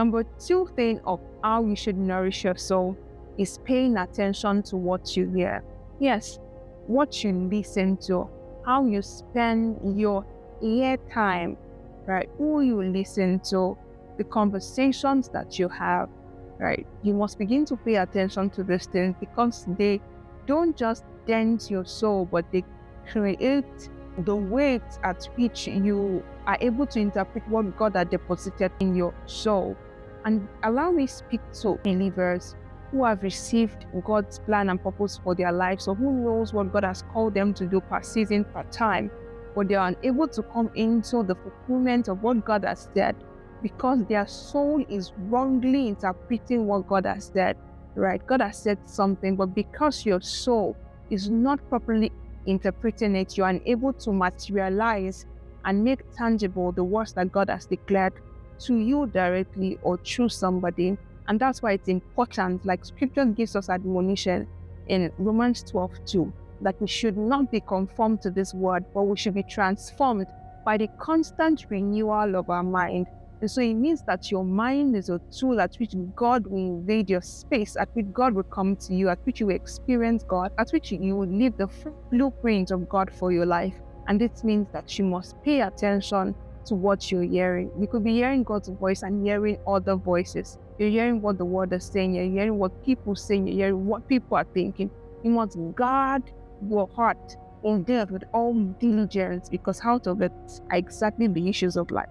Number two thing of how you should nourish your soul is paying attention to what you hear. Yes, what you listen to, how you spend your ear time, right? Who you listen to, the conversations that you have, right? You must begin to pay attention to these things because they don't just dent your soul, but they create the weight at which you are able to interpret what God has deposited in your soul. And allow me speak to believers who have received God's plan and purpose for their lives, or who knows what God has called them to do per season, per time, but they are unable to come into the fulfillment of what God has said because their soul is wrongly interpreting what God has said, right? God has said something, but because your soul is not properly interpreting it, you are unable to materialize and make tangible the words that God has declared to you directly or through somebody. And that's why it's important, like scripture gives us admonition in Romans 12:2, that we should not be conformed to this world, but we should be transformed by the constant renewal of our mind. And so it means that your mind is a tool at which God will invade your space, at which God will come to you, at which you will experience God, at which you will live the blueprint of God for your life. And this means that you must pay attention to what you're hearing. You could be hearing God's voice and hearing other voices. You're hearing what the word is saying, you're hearing what people are saying, you're hearing what people are thinking. You must guard your heart in there with all diligence, because out of it are exactly the issues of life.